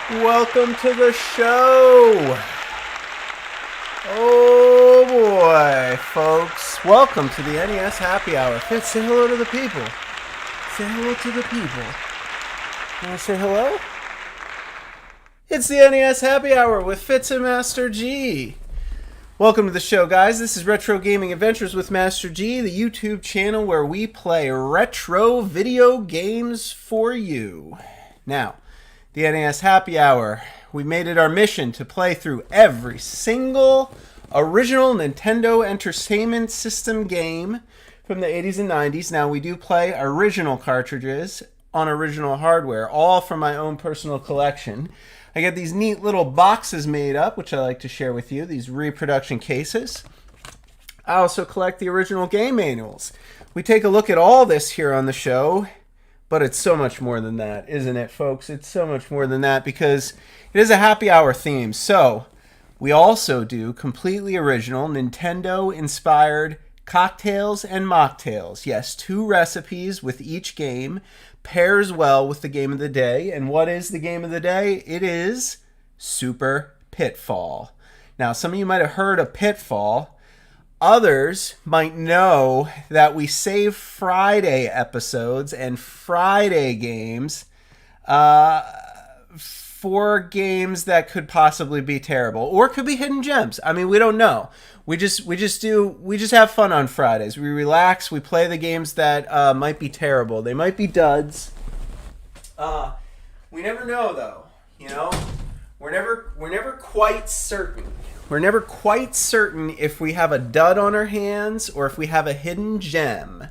Welcome to the show. Oh boy, folks. Welcome to the NES Happy Hour. Fitz, say hello to the people. Say hello to the people. You want to say hello? It's the NES Happy Hour with Fitz and Master G. Welcome to the show, guys. This is Retro Gaming Adventures with Master G, the YouTube channel where we play retro video games for you. Now, the NES Happy Hour, we made it our mission to play through every single original Nintendo Entertainment System game from the 80s and 90s. Now, we do play original cartridges on original hardware, all from my own personal collection. I get these neat little boxes made up, which I like to share with you, these reproduction cases. I also collect the original game manuals. We take a look at all this here on the show. But it's so much more than that, isn't it, folks? It's so much more than that because it is a happy hour theme. So we also do completely original Nintendo-inspired cocktails and mocktails. Yes, 2 recipes with each game. Pairs well with the game of the day. And what is the game of the day? It is Super Pitfall. Now, some of you might have heard of Pitfall. Others might know that we save Friday episodes and Friday games for games that could possibly be terrible or could be hidden gems. I mean, we don't know. We just have fun on Fridays. We relax. We play the games that might be terrible. They might be duds. We never know, though. You know, we're never quite certain. We're never quite certain if we have a dud on our hands or if we have a hidden gem.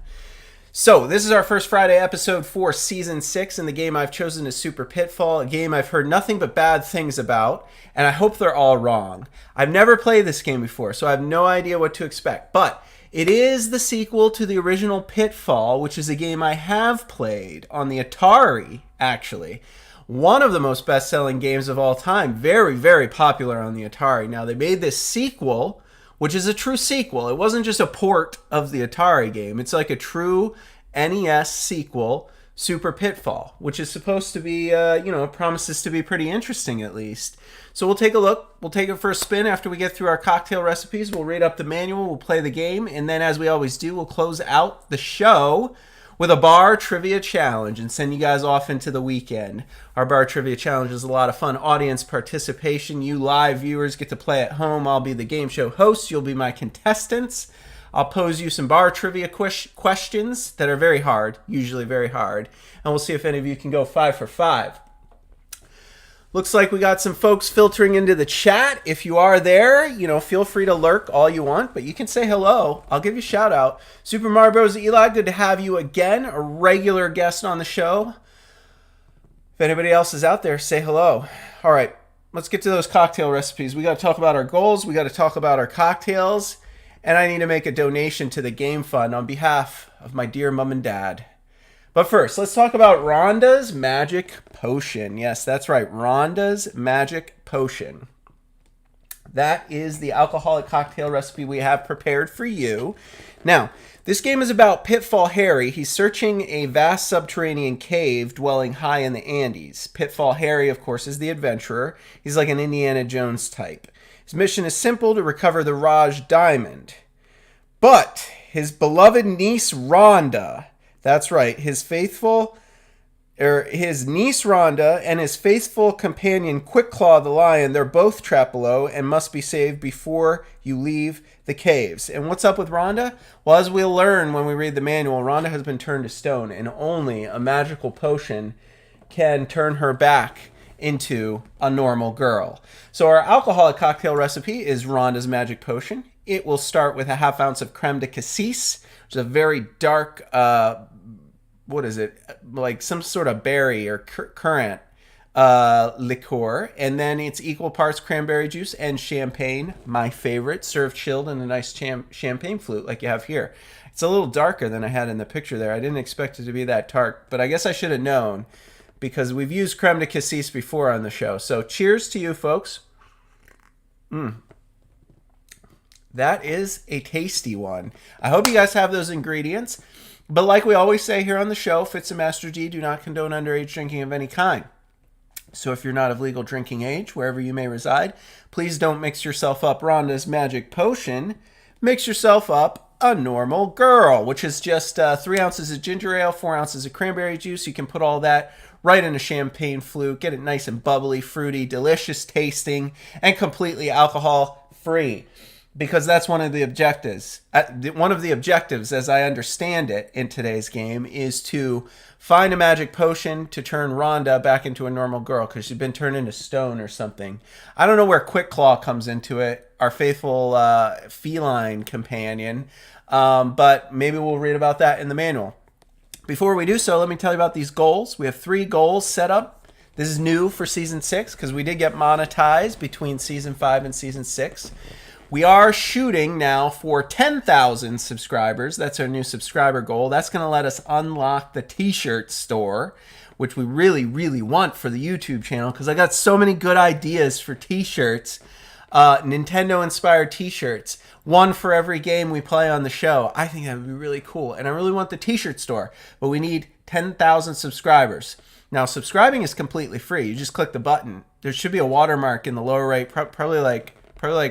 So, this is our first Friday episode for Season 6, and the game I've chosen is Super Pitfall, a game I've heard nothing but bad things about, and I hope they're all wrong. I've never played this game before, so I have no idea what to expect, but it is the sequel to the original Pitfall, which is a game I have played on the Atari, actually. One of the most best-selling games of all time. Very, very popular on the Atari. Now, they made this sequel, which is a true sequel. It wasn't just a port of the Atari game. It's like a true NES sequel, Super Pitfall, which is supposed to be, promises to be pretty interesting at least. So we'll take a look. We'll take it for a spin after we get through our cocktail recipes. We'll read up the manual. We'll play the game. And then, as we always do, we'll close out the show with a bar trivia challenge and send you guys off into the weekend. Our bar trivia challenge is a lot of fun. Audience participation. You live viewers get to play at home. I'll be the game show host. You'll be my contestants. I'll pose you some bar trivia questions that are very hard, usually very hard. And we'll see if any of you can go 5 for 5. Looks like we got some folks filtering into the chat. If you are there, feel free to lurk all you want, but you can say hello. I'll give you a shout out. Super Mario Bros. Eli, good to have you again, a regular guest on the show. If anybody else is out there, say hello. All right, let's get to those cocktail recipes. We got to talk about our goals. We got to talk about our cocktails. And I need to make a donation to the Game Fund on behalf of my dear mom and dad. But first, let's talk about Rhonda's Magic Potion. Yes, that's right, Rhonda's Magic Potion. That is the alcoholic cocktail recipe we have prepared for you. Now, this game is about Pitfall Harry. He's searching a vast subterranean cave dwelling high in the Andes. Pitfall Harry, of course, is the adventurer. He's like an Indiana Jones type. His mission is simple: to recover the Raj Diamond. But his beloved niece Rhonda, that's right, his niece Rhonda and his faithful companion Quick-Claw the lion, they're both trapped below and must be saved before you leave the caves. And what's up with Rhonda? Well, as we'll learn when we read the manual, Rhonda has been turned to stone, and only a magical potion can turn her back into a normal girl. So our alcoholic cocktail recipe is Rhonda's Magic Potion. It will start with a half ounce of creme de cassis, which is a very dark, like some sort of berry or currant liqueur. And then it's equal parts cranberry juice and champagne, my favorite, served chilled in a nice champagne flute like you have here. It's a little darker than I had in the picture there. I didn't expect it to be that dark, but I guess I should have known because we've used creme de cassis before on the show. So cheers to you, folks. That is a tasty one. I hope you guys have those ingredients. But like we always say here on the show, Fitz and Master G do not condone underage drinking of any kind. So if you're not of legal drinking age, wherever you may reside, please don't mix yourself up Rhonda's magic potion. Mix yourself up a normal girl, which is just 3 ounces of ginger ale, 4 ounces of cranberry juice. You can put all that right in a champagne flute, get it nice and bubbly, fruity, delicious tasting, and completely alcohol free. Because that's one of the objectives. One of the objectives, as I understand it in today's game, is to find a magic potion to turn Rhonda back into a normal girl, because she's been turned into stone or something. I don't know where Quick Claw comes into it, our faithful feline companion, but maybe we'll read about that in the manual. Before we do so, let me tell you about these goals. We have 3 goals set up. This is new for Season 6, because we did get monetized between Season 5 and Season 6. We are shooting now for 10,000 subscribers. That's our new subscriber goal. That's going to let us unlock the t-shirt store, which we really, really want for the YouTube channel, because I got so many good ideas for t-shirts, Nintendo-inspired t-shirts, one for every game we play on the show. I think that would be really cool, and I really want the t-shirt store, but we need 10,000 subscribers. Now, subscribing is completely free. You just click the button. There should be a watermark in the lower right, probably like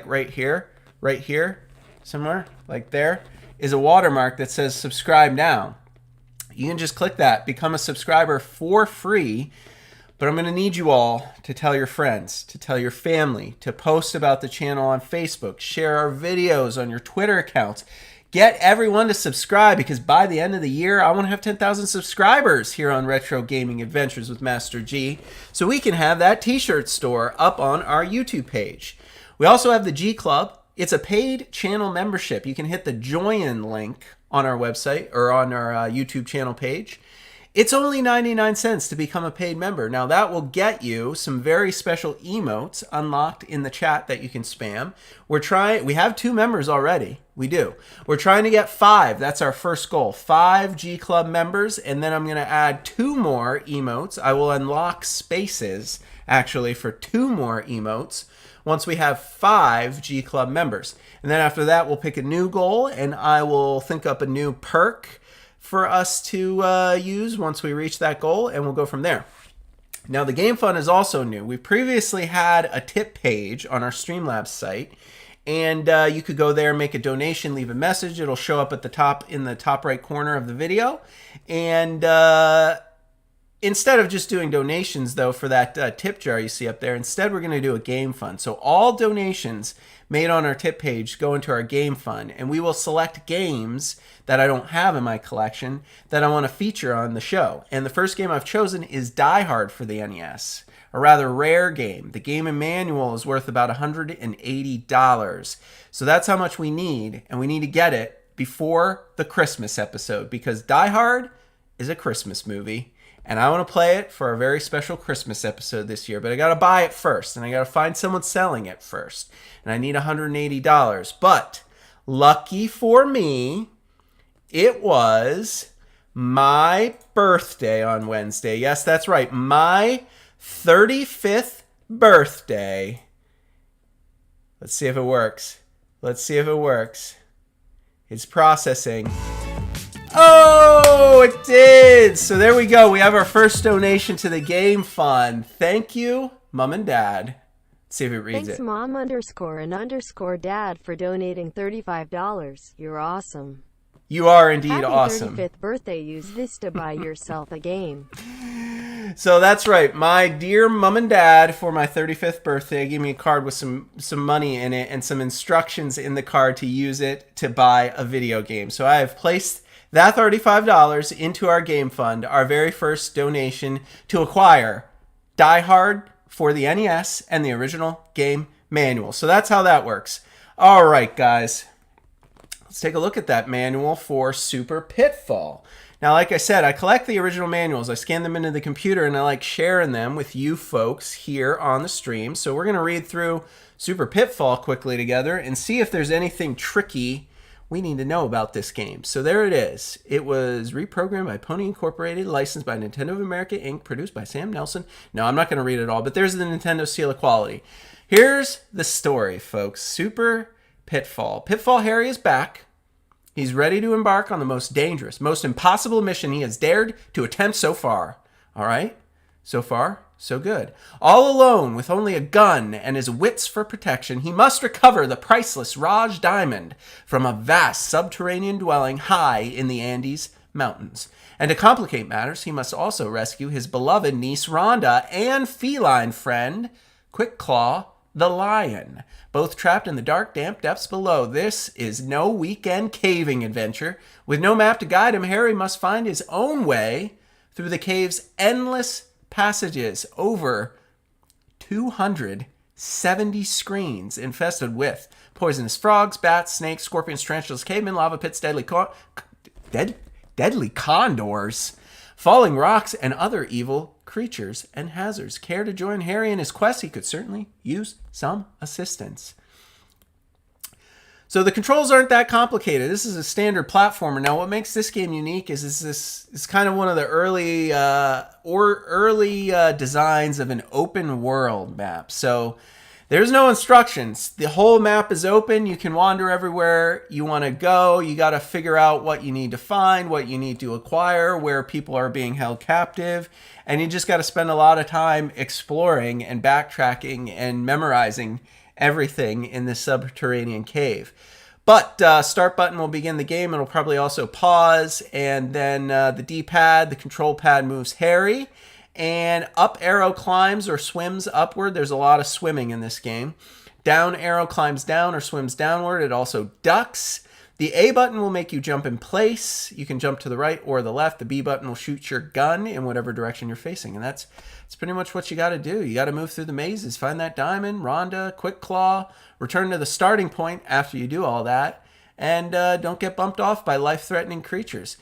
right here, somewhere, like there, is a watermark that says subscribe now. You can just click that, become a subscriber for free, but I'm going to need you all to tell your friends, to tell your family, to post about the channel on Facebook, share our videos on your Twitter accounts. Get everyone to subscribe, because by the end of the year, I want to have 10,000 subscribers here on Retro Gaming Adventures with Master G, so we can have that t-shirt store up on our YouTube page. We also have the G Club. It's a paid channel membership. You can hit the join link on our website or on our YouTube channel page. It's only 99 cents to become a paid member. Now that will get you some very special emotes unlocked in the chat that you can spam. We have 2 members already. We do. We're trying to get 5. That's our first goal. 5 G Club members, and then I'm going to add 2 more emotes. I will unlock spaces actually for 2 more emotes once we have 5 G Club members. And then after that, we'll pick a new goal, and I will think up a new perk for us to use once we reach that goal, and we'll go from there. Now, the Game Fund is also new. We previously had a tip page on our Streamlabs site, and you could go there, make a donation, leave a message. It'll show up at the top, in the top right corner of the video. And instead of just doing donations, though, for that tip jar you see up there, instead we're going to do a game fund. So all donations made on our tip page go into our game fund, and we will select games that I don't have in my collection that I want to feature on the show. And the first game I've chosen is Die Hard for the NES, a rather rare game. The game and manual is worth about $180. So that's how much we need, and we need to get it before the Christmas episode, because Die Hard is a Christmas movie. And I want to play it for a very special Christmas episode this year. But I got to buy it first. And I got to find someone selling it first. And I need $180. But lucky for me, it was my birthday on Wednesday. Yes, that's right. My 35th birthday. Let's see if it works. Let's see if it works. It's processing. Oh, it did! So there we go. We have our first donation to the Game Fund. Thank you, Mom and Dad. Let's see if it reads it. Thanks, Mom_and_Dad, for donating $35. You're awesome. You are indeed Happy awesome. 35th birthday. Use this to buy yourself a game. So that's right. My dear Mom and Dad, for my 35th birthday, gave me a card with some money in it and some instructions in the card to use it to buy a video game. So I have placed that $35 into our game fund, our very first donation to acquire Die Hard for the NES and the original game manual. So that's how that works. All right, guys. Let's take a look at that manual for Super Pitfall. Now, like I said, I collect the original manuals. I scan them into the computer, and I like sharing them with you folks here on the stream. So we're going to read through Super Pitfall quickly together and see if there's anything tricky we need to know about this game. So there it is. It was reprogrammed by Pony Incorporated, licensed by Nintendo of America Inc., produced by Sam Nelson. No, I'm not going to read it all, but there's the Nintendo seal of quality. Here's the story, folks. Super Pitfall. Pitfall Harry is back. He's ready to embark on the most dangerous, most impossible mission he has dared to attempt so far. All right? So far, so good. All alone, with only a gun and his wits for protection, he must recover the priceless Raj diamond from a vast subterranean dwelling high in the Andes Mountains. And to complicate matters, he must also rescue his beloved niece Rhonda and feline friend Quick Claw the lion, both trapped in the dark, damp depths below. This is no weekend caving adventure. With no map to guide him, Harry must find his own way through the cave's endless passages over 270 screens infested with poisonous frogs, bats, snakes, scorpions, tarantulas, cavemen, lava pits, deadly condors, falling rocks, and other evil creatures and hazards. Care to join Harry in his quest? He could certainly use some assistance. So the controls aren't that complicated. This is a standard platformer. Now, what makes this game unique is this is kind of one of the early designs of an open world map. So there's no instructions. The whole map is open. You can wander everywhere you want to go. You got to figure out what you need to find, what you need to acquire, where people are being held captive. And you just got to spend a lot of time exploring and backtracking and memorizing everything in this subterranean cave. But start button will begin the game. It'll probably also pause. And then the D-pad, the control pad moves Harry. And up arrow climbs or swims upward. There's a lot of swimming in this game. Down arrow climbs down or swims downward. It also ducks. The A button will make you jump in place. You can jump to the right or the left. The B button will shoot your gun in whatever direction you're facing. And that's pretty much what you got to do. You got to move through the mazes, find that diamond, Rhonda, Quick Claw, return to the starting point after you do all that, and don't get bumped off by life-threatening creatures.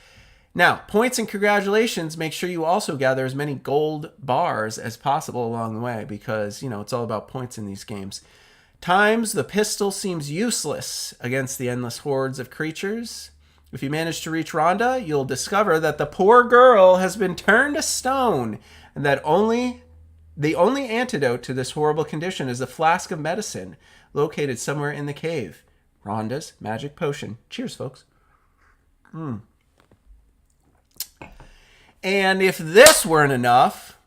Now, points and congratulations. Make sure you also gather as many gold bars as possible along the way because, you know, it's all about points in these games. Times, the pistol seems useless against the endless hordes of creatures. If you manage to reach Rhonda, you'll discover that the poor girl has been turned to stone and that the only antidote to this horrible condition is a flask of medicine located somewhere in the cave. Rhonda's magic potion. Cheers, folks. And if this weren't enough,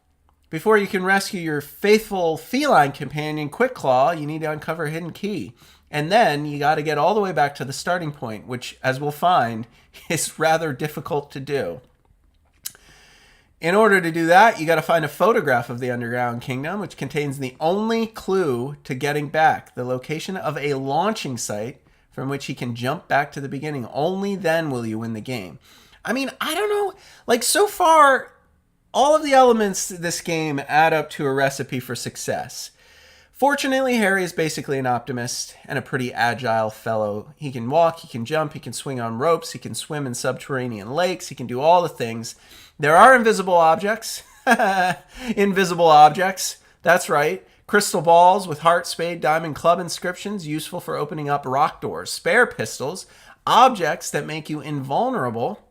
before you can rescue your faithful feline companion, Quick Claw, you need to uncover a hidden key. And then you got to get all the way back to the starting point, which, as we'll find, is rather difficult to do. In order to do that, you got to find a photograph of the Underground Kingdom, which contains the only clue to getting back, the location of a launching site from which he can jump back to the beginning. Only then will you win the game. I mean, I don't know. Like, so far, all of the elements of this game add up to a recipe for success. Fortunately, Harry is basically an optimist and a pretty agile fellow. He can walk, he can jump, he can swing on ropes, he can swim in subterranean lakes, he can do all the things. There are invisible objects. Invisible objects. That's right. Crystal balls with heart, spade, diamond, club inscriptions, useful for opening up rock doors. Spare pistols. Objects that make you invulnerable.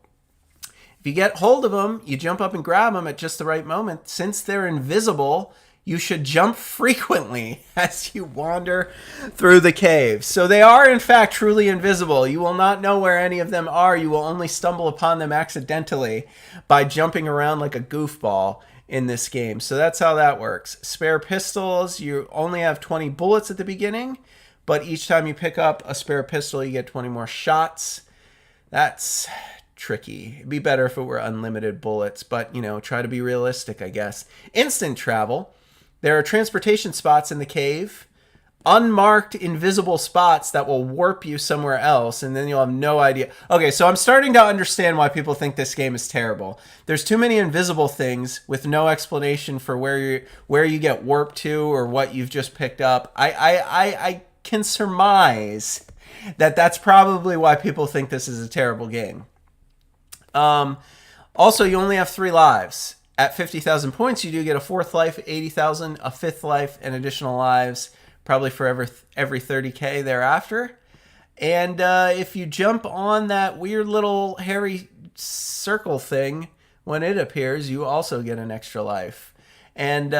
If you get hold of them, you jump up and grab them at just the right moment. Since they're invisible, you should jump frequently as you wander through the cave. So they are, in fact, truly invisible. You will not know where any of them are. You will only stumble upon them accidentally by jumping around like a goofball in this game. So that's how that works. Spare pistols, you only have 20 bullets at the beginning, but each time you pick up a spare pistol, you get 20 more shots. That's tricky. It'd be better if it were unlimited bullets, but, you know, try to be realistic, I guess. Instant travel. There are transportation spots in the cave, unmarked invisible spots that will warp you somewhere else, and then you'll have no idea. Okay, so I'm starting to understand why people think this game is terrible. There's too many invisible things with no explanation for where you get warped to or what you've just picked up. I can surmise that that's probably why people think this is a terrible game. Also, you only have 3 lives. At 50,000 points, you do get a 4th life, 80,000, a 5th life, and additional lives, probably for every 30k thereafter. And if you jump on that weird little hairy circle thing, when it appears, you also get an extra life. And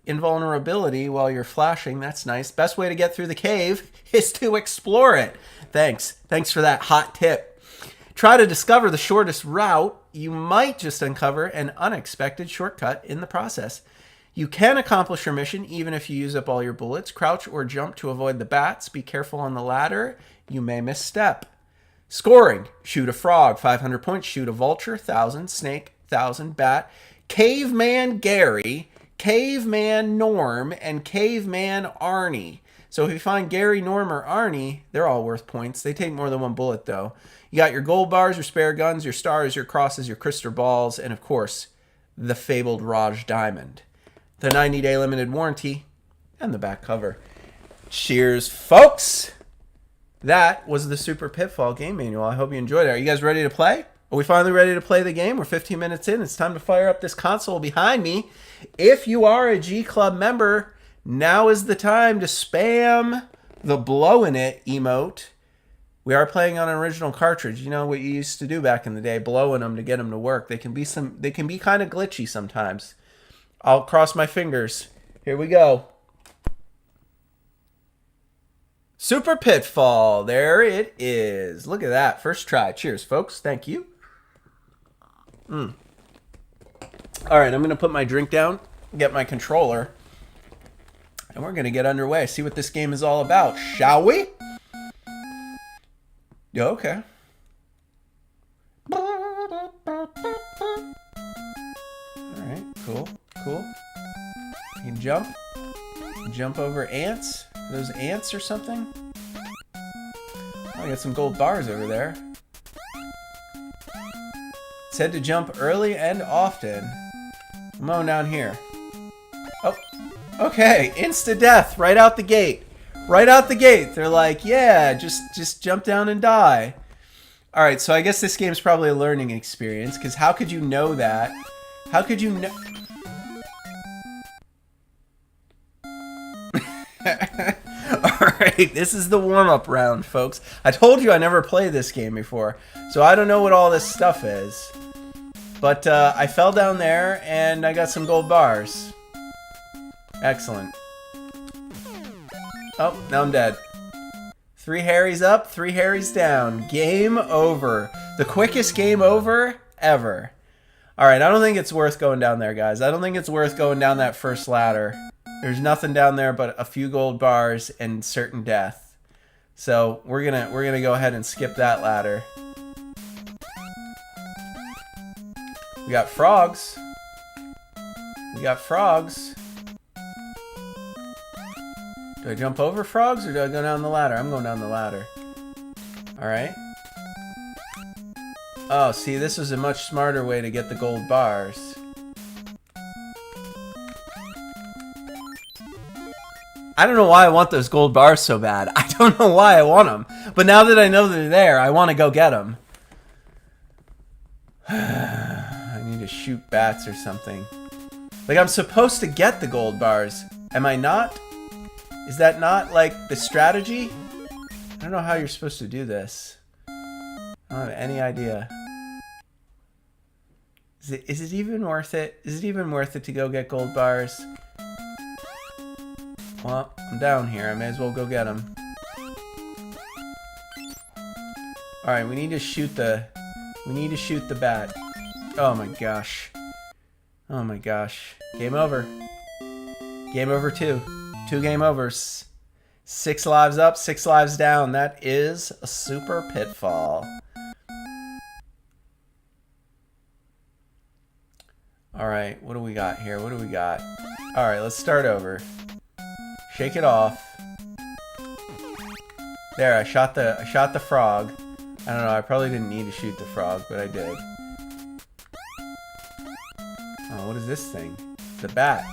invulnerability while you're flashing, that's nice. Best way to get through the cave is to explore it. Thanks for that hot tip. Try to discover the shortest route. You might just uncover an unexpected shortcut in the process. You can accomplish your mission even if you use up all your bullets. Crouch or jump to avoid the bats. Be careful on the ladder. You may misstep. Scoring. Shoot a frog, 500 points. Shoot a vulture, 1,000. Snake, 1,000. Bat. Caveman Gary, Caveman Norm, and Caveman Arnie. So if you find Gary, Norm, or Arnie, they're all worth points. They take more than one bullet, though. You got your gold bars, your spare guns, your stars, your crosses, your crystal balls, and, of course, the fabled Raj Diamond. The 90-day limited warranty, and the back cover. Cheers, folks! That was the Super Pitfall game manual. I hope you enjoyed it. Are you guys ready to play? Are we finally ready to play the game? We're 15 minutes in. It's time to fire up this console behind me. If you are a G Club member, now is the time to spam the blowing it emote. We are playing on an original cartridge. You know what you used to do back in the day, blowing them to get them to work. They can be kind of glitchy sometimes. I'll cross my fingers. Here we go. Super Pitfall. There it is. Look at that. First try. Cheers, folks. Thank you. All right, I'm going to put my drink down, get my controller, and we're going to get underway. See what this game is all about, shall we? Okay. All right, cool. You can jump over ants. Are those ants or something? Oh, I got some gold bars over there. Said to jump early and often. I'm on down here. Oh, okay. Insta death right out the gate. Right out the gate. They're like, yeah, just jump down and die. All right, so I guess this game's probably a learning experience, because how could you know that? How could you know? Alright, this is the warm-up round, folks. I told you I never played this game before, so I don't know what all this stuff is. But I fell down there, and I got some gold bars. Excellent. Oh, now I'm dead. 3 Harrys up, 3 Harrys down. Game over. The quickest game over ever. Alright, I don't think it's worth going down there, guys. I don't think it's worth going down that first ladder. There's nothing down there but a few gold bars and certain death. So we're gonna go ahead and skip that ladder. We got frogs. We got frogs. Do I jump over frogs or do I go down the ladder? I'm going down the ladder. Alright. Oh, see, this was a much smarter way to get the gold bars. I don't know why I want those gold bars so bad. I don't know why I want them. But now that I know they're there, I want to go get them. I need to shoot bats or something. Like, I'm supposed to get the gold bars. Am I not? Is that not, like, the strategy? I don't know how you're supposed to do this. I don't have any idea. Is it even worth it? Is it even worth it to go get gold bars? Well, I'm down here. I may as well go get them. Alright, we need to shoot the bat. Oh my gosh. Oh my gosh. Game over. Game over 2. 2 game overs. 6 lives up, 6 lives down. That is a Super Pitfall. Alright, what do we got here? What do we got? Alright, let's start over. Shake it off. There, I shot the frog. I don't know, I probably didn't need to shoot the frog, but I did. Oh, what is this thing? It's a bat.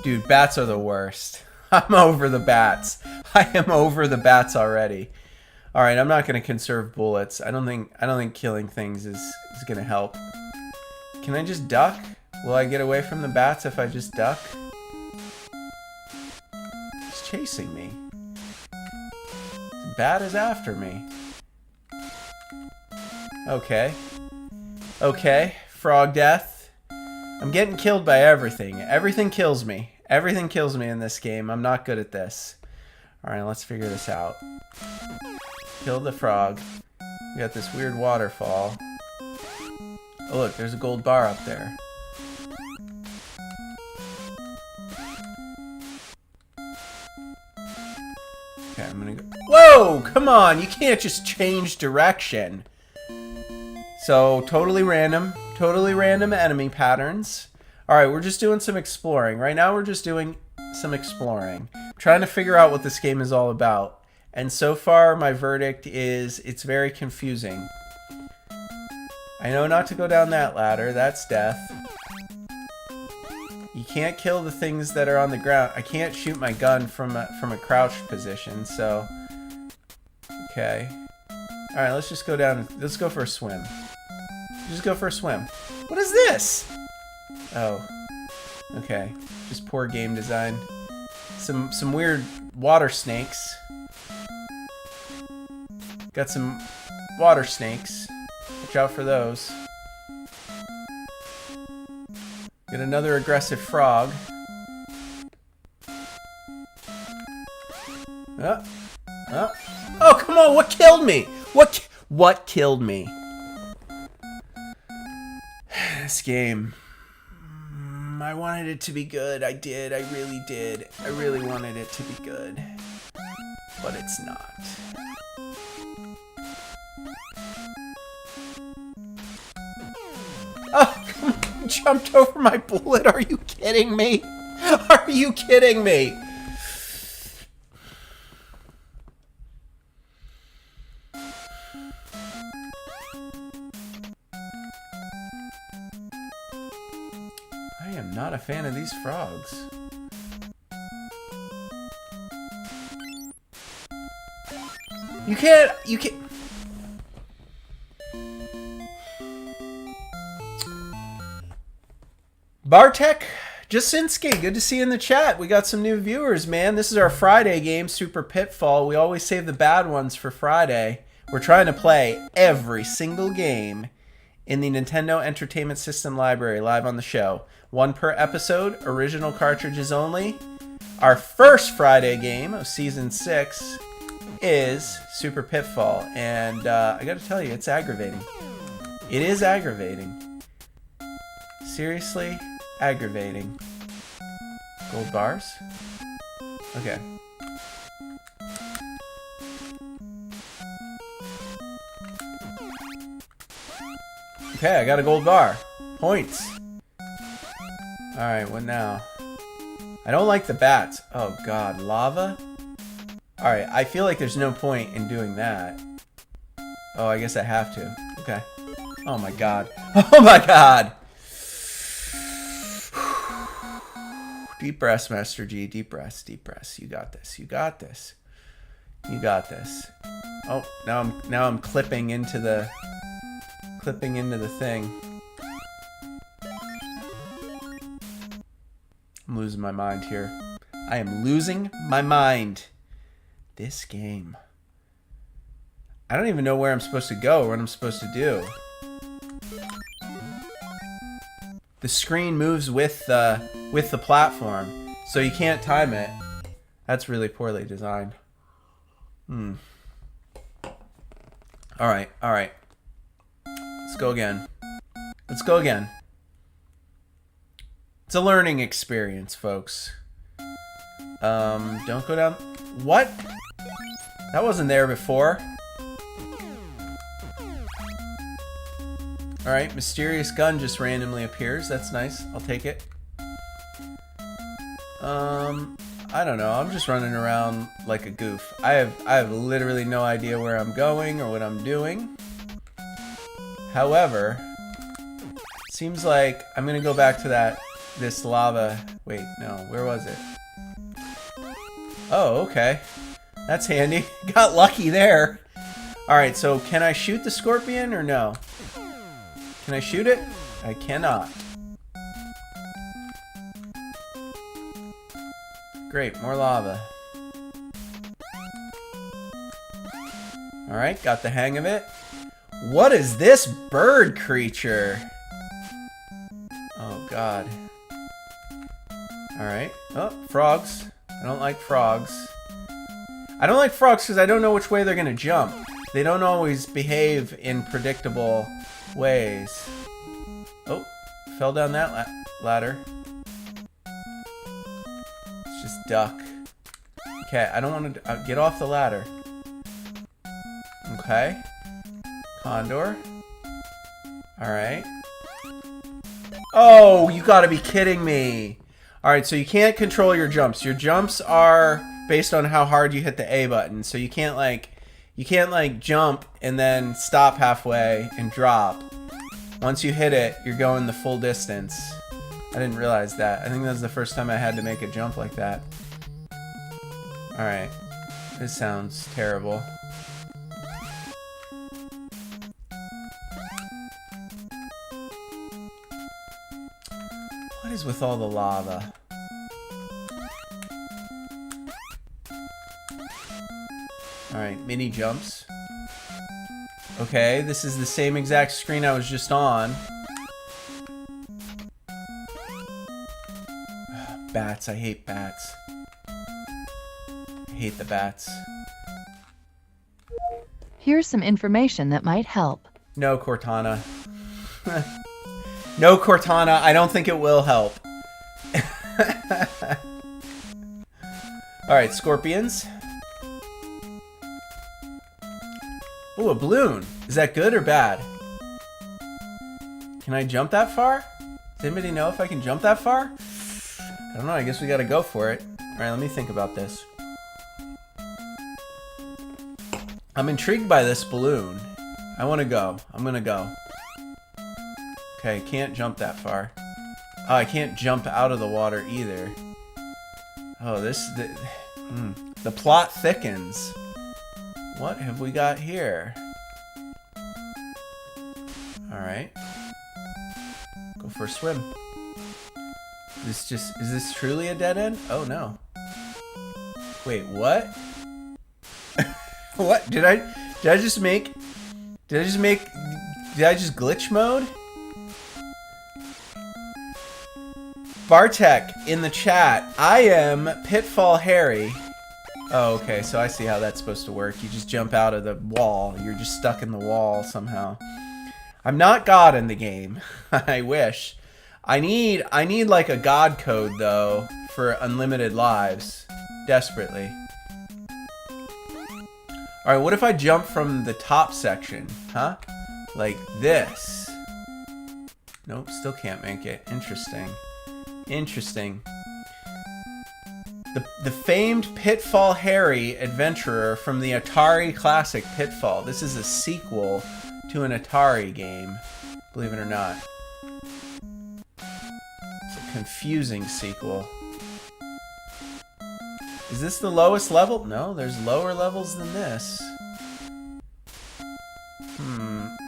Dude, bats are the worst. I'm over the bats. I am over the bats already. Alright, I'm not gonna conserve bullets. I don't think killing things is gonna help. Can I just duck? Will I get away from the bats if I just duck? It's chasing me. This bat is after me. Okay. Okay, frog death. I'm getting killed by everything. Everything kills me. Everything kills me in this game. I'm not good at this. Alright, let's figure this out. Kill the frog. We got this weird waterfall. Oh look, there's a gold bar up there. Okay, I'm gonna go. Whoa! Come on! You can't just change direction. So, totally random enemy patterns. Alright, we're just doing some exploring. Right now, we're just doing some exploring. Trying to figure out what this game is all about. And so far, my verdict is it's very confusing. I know not to go down that ladder. That's death. You can't kill the things that are on the ground. I can't shoot my gun from a crouched position, so... Okay. Alright, let's just go down. Let's go for a swim. Just go for a swim. What is this? Oh. Okay. Just poor game design. Some weird water snakes. Got some water snakes. Watch out for those. Get another aggressive frog. Oh, come on! What killed me? What killed me? This game. I wanted it to be good. I did. I really did. I really wanted it to be good. But it's not. Oh, come on. You jumped over my bullet. Are you kidding me? Are you kidding me? I am not a fan of these frogs. You can't... Bartek Jasinski, good to see you in the chat. We got some new viewers, man. This is our Friday game, Super Pitfall. We always save the bad ones for Friday. We're trying to play every single game in the Nintendo Entertainment System library live on the show. One per episode, original cartridges only. Our first Friday game of Season 6 is Super Pitfall. And I gotta tell you, it's aggravating. It is aggravating. Seriously aggravating. Gold bars? Okay. Okay, I got a gold bar. Points. Alright, what now? I don't like the bats. Oh god, lava? Alright, I feel like there's no point in doing that. Oh, I guess I have to. Okay. Oh my god. Oh my god! Deep breaths, Master G. Deep breaths, deep breaths. You got this. You got this. You got this. Oh, now I'm clipping into the thing. I'm losing my mind here. I am losing my mind. This game. I don't even know where I'm supposed to go or what I'm supposed to do. The screen moves with the platform, so you can't time it. That's really poorly designed. Alright, alright. Let's go again. Let's go again. It's a learning experience, folks. Don't go down... What? That wasn't there before. Alright, mysterious gun just randomly appears. That's nice. I'll take it. I don't know. I'm just running around like a goof. I have literally no idea where I'm going or what I'm doing. However, seems like I'm gonna go back to this lava. Wait, no, where was it? Oh, okay. That's handy. Got lucky there. Alright, so can I shoot the scorpion or no? Can I shoot it? I cannot. Great, more lava. Alright, got the hang of it. What is this bird creature? Oh, God. Alright. Oh, frogs. I don't like frogs. I don't like frogs because I don't know which way they're going to jump. They don't always behave in predictable ways. Oh, fell down that ladder. Let's just duck. Okay, I don't want to get off the ladder. Okay. Condor. Alright. Oh, you gotta be kidding me. Alright, so you can't control your jumps. Your jumps are based on how hard you hit the A button. So you can't like jump and then stop halfway and drop. Once you hit it, you're going the full distance. I didn't realize that. I think that was the first time I had to make a jump like that. Alright. This sounds terrible. What is with all the lava? Alright, mini jumps. Okay, this is the same exact screen I was just on. Bats, I hate bats. I hate the bats. Here's some information that might help. No, Cortana. No, Cortana, I don't think it will help. Alright, scorpions. Ooh, a balloon. Is that good or bad? Can I jump that far? Does anybody know if I can jump that far? I don't know, I guess we gotta go for it. Alright, let me think about this. I'm intrigued by this balloon. I wanna go. I'm gonna go. Okay, can't jump that far. Oh, I can't jump out of the water either. Oh, the plot thickens. What have we got here? Alright. Go for a swim. Is this truly a dead end? Oh no. Wait, what? What? Did I just glitch mode? Bartek in the chat. I am Pitfall Harry. Oh, okay, so I see how that's supposed to work. You just jump out of the wall. You're just stuck in the wall somehow. I'm not God in the game. I wish. I need like a God code though for unlimited lives. Desperately. Alright, what if I jump from the top section? Huh? Like this. Nope, still can't make it. Interesting. Interesting. The famed Pitfall Harry adventurer from the Atari classic Pitfall. This is a sequel to an Atari game, believe it or not. It's a confusing sequel. Is this the lowest level? No, there's lower levels than this.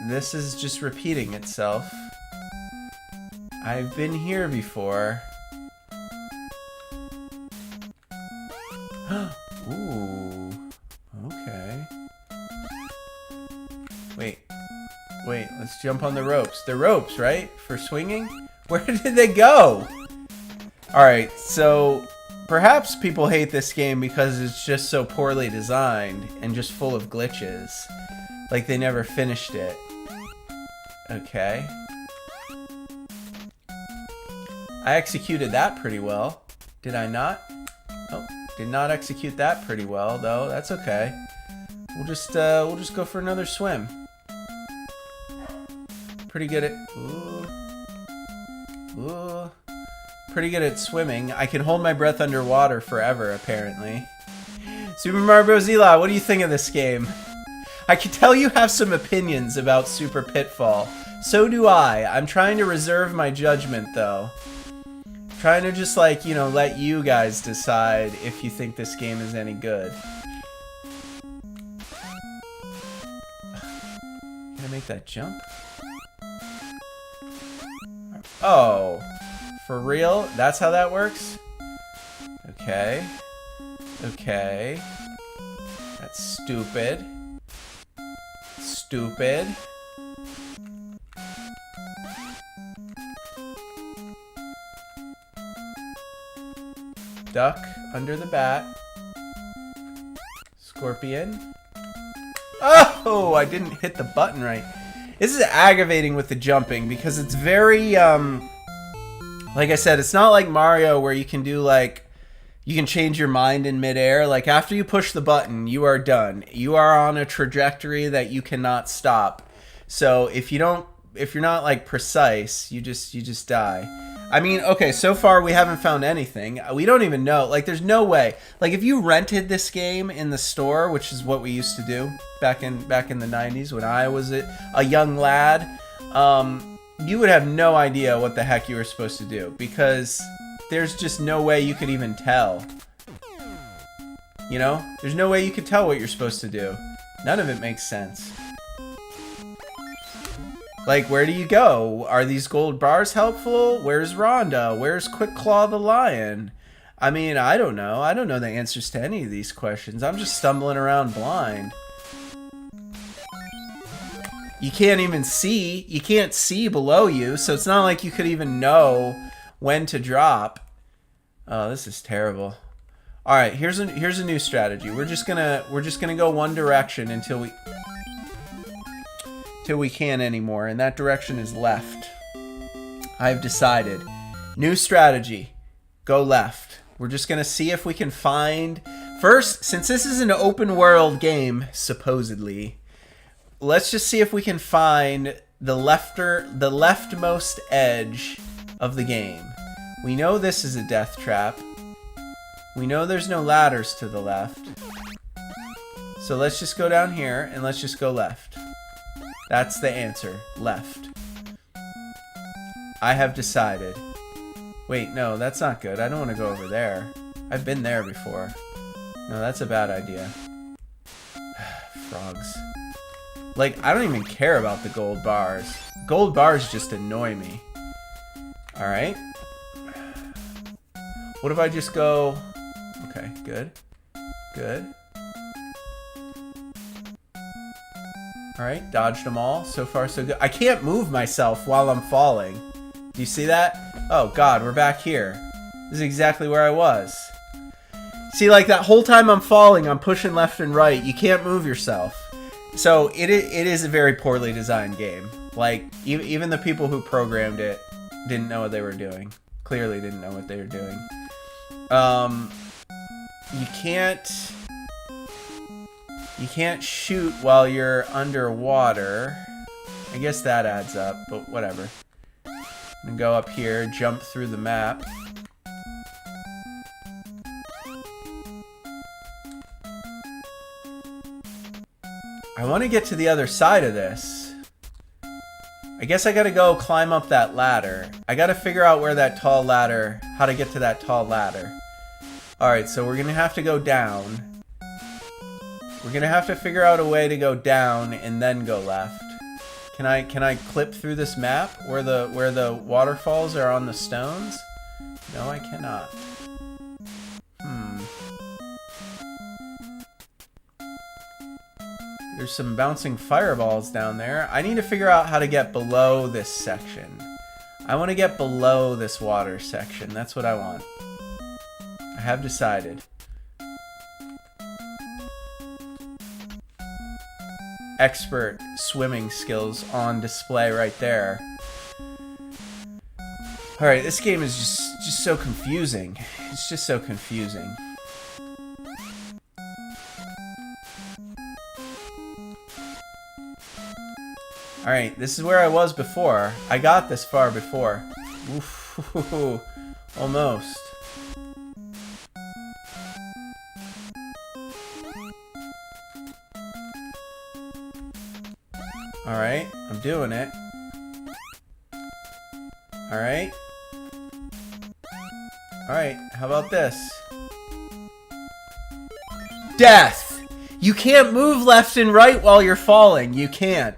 This is just repeating itself. I've been here before. Ooh. Okay. Wait, let's jump on the ropes. The ropes, right? For swinging? Where did they go? Alright, so perhaps people hate this game because it's just so poorly designed and just full of glitches. Like they never finished it. Okay. I executed that pretty well. Did I not? Oh, did not execute that pretty well though. That's okay. We'll just go for another swim. Pretty good at pretty good at swimming. I can hold my breath underwater forever, apparently. Super Mario Bros. Eli, what do you think of this game? I can tell you have some opinions about Super Pitfall. So do I. I'm trying to reserve my judgment, though. Trying to just, like, you know, let you guys decide if you think this game is any good. Can I make that jump? Oh. For real? That's how that works? Okay. Okay. That's stupid. Stupid. Duck under the bat. Scorpion. Oh, I didn't hit the button right. This is aggravating with the jumping because it's very, like I said, it's not like Mario where you can do like, you can change your mind in midair. Like after you push the button, you are done. You are on a trajectory that you cannot stop. So if you're not like precise, you just die. I mean, okay, so far we haven't found anything. We don't even know. Like there's no way. Like if you rented this game in the store, which is what we used to do back in the 90s when I was a young lad, you would have no idea what the heck you were supposed to do because there's just no way you could even tell. You know? There's no way you could tell what you're supposed to do. None of it makes sense. Like, where do you go? Are these gold bars helpful? Where's Rhonda? Where's Quick Claw the Lion? I mean, I don't know. I don't know the answers to any of these questions. I'm just stumbling around blind. You can't even see. You can't see below you, so it's not like you could even know when to drop. Oh, this is terrible. All right, here's a new strategy. We're just gonna go one direction until we can't anymore, and that direction is left. I've decided. New strategy. Go left. We're just gonna see if we can find first, since this is an open world game, supposedly. Let's just see if we can find the leftmost edge of the game. We know this is a death trap. We know there's no ladders to the left. So let's just go down here and let's just go left. That's the answer. Left. I have decided. Wait, no, that's not good. I don't want to go over there. I've been there before. No, that's a bad idea. Frogs. Like, I don't even care about the gold bars. Gold bars just annoy me. Alright. What if I just go... Okay, good. Good. Alright, dodged them all. So far, so good. I can't move myself while I'm falling. Do you see that? Oh, God, we're back here. This is exactly where I was. See, like, that whole time I'm falling, I'm pushing left and right. You can't move yourself. So, it is a very poorly designed game. Like, even the people who programmed it didn't know what they were doing. Clearly didn't know what they were doing. You can't shoot while you're underwater. I guess that adds up, but whatever. I'm gonna go up here, jump through the map. I want to get to the other side of this. I guess I gotta go climb up that ladder. I gotta figure out where that tall ladder, how to get to that tall ladder. Alright, so we're gonna have to go down. We're gonna have to figure out a way to go down and then go left. Can I clip through this map where the waterfalls are on the stones? No, I cannot. There's some bouncing fireballs down there. I need to figure out how to get below this section. I want to get below this water section. That's what I want. I have decided. Expert swimming skills on display right there. Alright, this game is just so confusing. It's just so confusing. Alright, this is where I was before. I got this far before. Oof, almost. Alright, I'm doing it. Alright. Alright, how about this? Death! You can't move left and right while you're falling. You can't.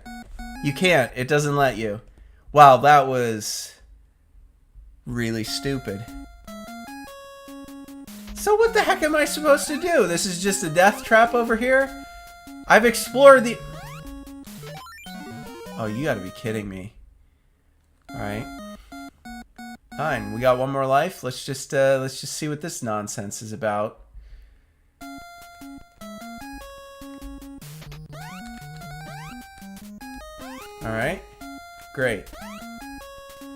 You can't. It doesn't let you. Wow, that was really stupid. So what the heck am I supposed to do? This is just a death trap over here? I've explored the... Oh, you gotta be kidding me. Alright. Fine, we got one more life. Let's just see what this nonsense is about. All right. Great.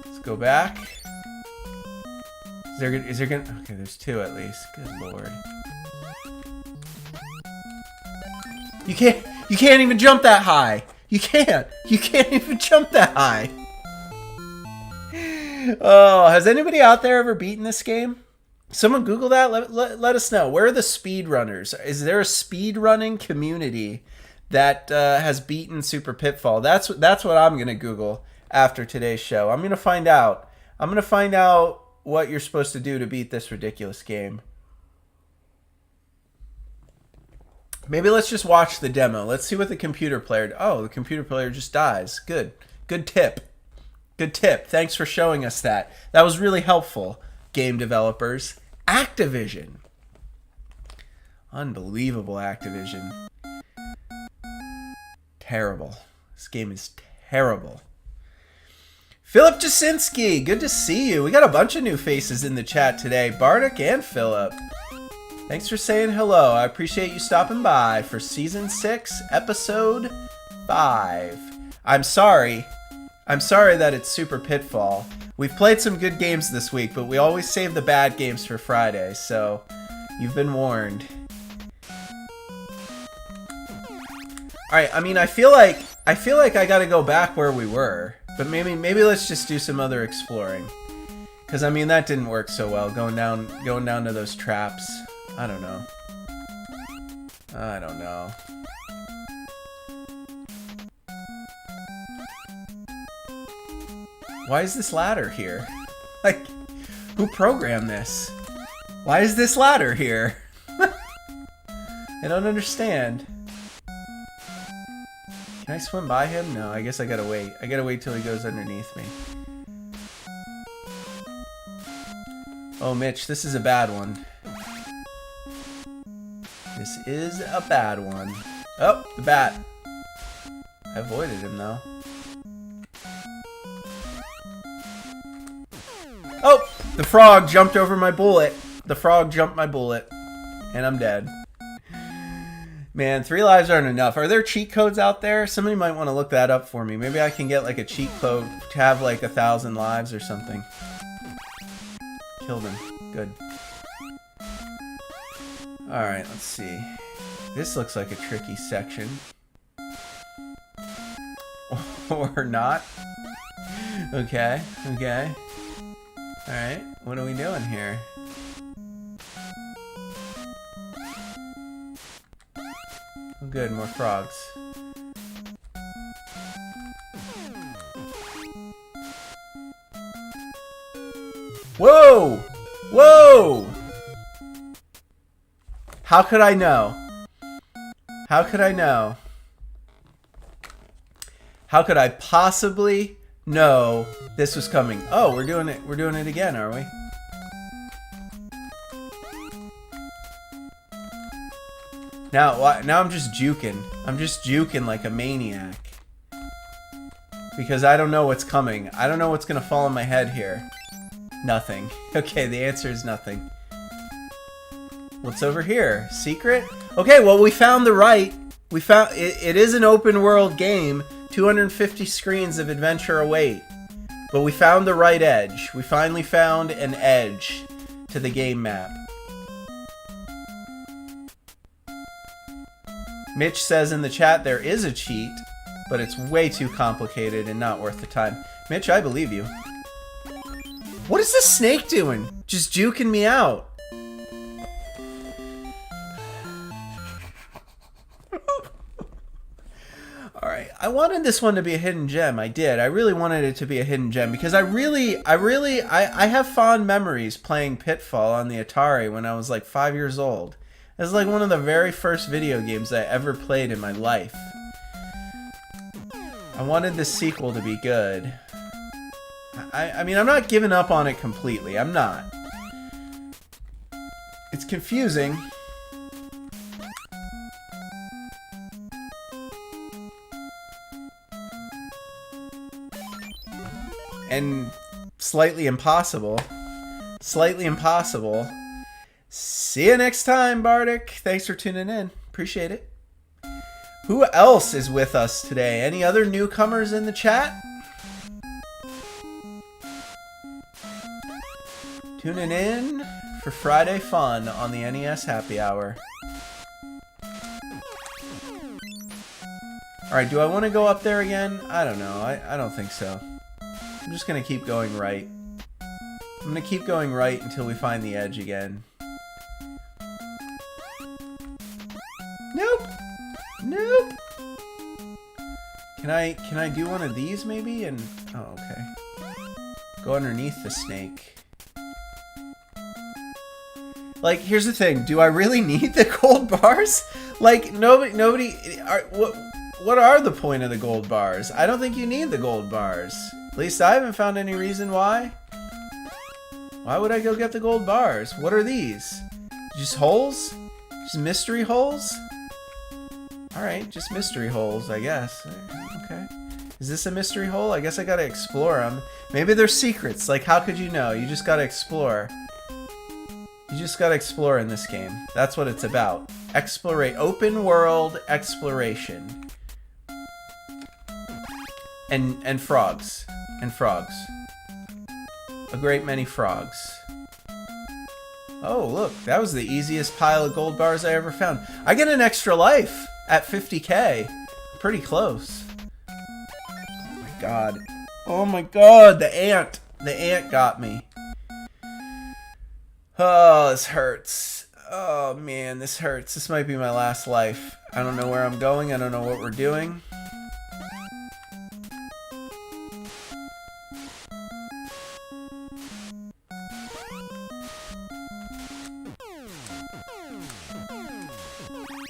Let's go back. Is there gonna... Okay, there's 2 at least. Good lord. You can't even jump that high. You can't even jump that high. Oh, has anybody out there ever beaten this game? Someone Google that. Let us know. Where are the speedrunners? Is there a speedrunning community that has beaten Super Pitfall? That's what I'm gonna Google after today's show. I'm gonna find out. I'm gonna find out what you're supposed to do to beat this ridiculous game. Maybe let's just watch the demo. Let's see what the computer player... Oh, the computer player just dies. Good. Good tip. Good tip. Thanks for showing us that. That was really helpful, game developers. Activision. Unbelievable Activision. Terrible. This game is terrible. Philip Jasinski, good to see you. We got a bunch of new faces in the chat today. Bardic and Philip. Thanks for saying hello. I appreciate you stopping by for Season 6, Episode 5. I'm sorry that it's Super Pitfall. We've played some good games this week, but we always save the bad games for Friday, so you've been warned. Alright, I mean, I feel like I gotta go back where we were. But maybe let's just do some other exploring. Because, I mean, that didn't work so well, going down to those traps. I don't know. Why is this ladder here? Like, who programmed this? Why is this ladder here? I don't understand. Can I swim by him? No, I guess I gotta wait. I gotta wait till he goes underneath me. Oh, Mitch, this is a bad one. This is a bad one. Oh, the bat. I avoided him, though. Oh, the frog jumped over my bullet. The frog jumped my bullet. And I'm dead. Man, 3 lives aren't enough. Are there cheat codes out there? Somebody might want to look that up for me. Maybe I can get like a cheat code to have like 1,000 lives or something. Killed him. Good. Alright, let's see. This looks like a tricky section. Or not. Okay, okay. Alright, what are we doing here? Oh, good, more frogs. Whoa! Whoa! How could I know? How could I know? How could I possibly know this was coming? Oh, we're doing it again, are we? Now I'm just juking. I'm just juking like a maniac. Because I don't know what's coming. I don't know what's gonna fall on my head here. Nothing. Okay, the answer is nothing. What's over here? Secret? Okay, well, we found the right. We found it is an open world game. 250 screens of adventure await. But we found the right edge. We finally found an edge to the game map. Mitch says in the chat there is a cheat, but it's way too complicated and not worth the time. Mitch, I believe you. What is this snake doing? Just juking me out. Alright, I wanted this one to be a hidden gem. I did. I really wanted it to be a hidden gem because I have fond memories playing Pitfall on the Atari when I was like 5 years old. It was like one of the very first video games I ever played in my life. I wanted this sequel to be good. I mean, I'm not giving up on it completely. I'm not. It's confusing. And slightly impossible. Slightly impossible. See you next time, Bardic. Thanks for tuning in. Appreciate it. Who else is with us today? Any other newcomers in the chat? Tuning in for Friday fun on the NES Happy Hour. Alright, do I want to go up there again? I don't know. I don't think so. I'm just going to keep going right. I'm going to keep going right until we find the edge again. Nope. Nope. Can I do one of these maybe? And oh, okay. Go underneath the snake. Like, here's the thing. Do I really need the gold bars? Like, nobody. What are the point of the gold bars? I don't think you need the gold bars. At least I haven't found any reason why. Why would I go get the gold bars? What are these? Just holes? Just mystery holes? Alright, just mystery holes, I guess. Okay. Is this a mystery hole? I guess I gotta explore them. Maybe they're secrets. Like, how could you know? You just gotta explore. You just gotta explore in this game. That's what it's about. Open world exploration. And frogs. And frogs. A great many frogs. Oh, look. That was the easiest pile of gold bars I ever found. I get an extra life at 50k. Pretty close. Oh my god. Oh my god, the ant. The ant got me. Oh, this hurts. Oh man, this hurts. This might be my last life. I don't know where I'm going. I don't know what we're doing.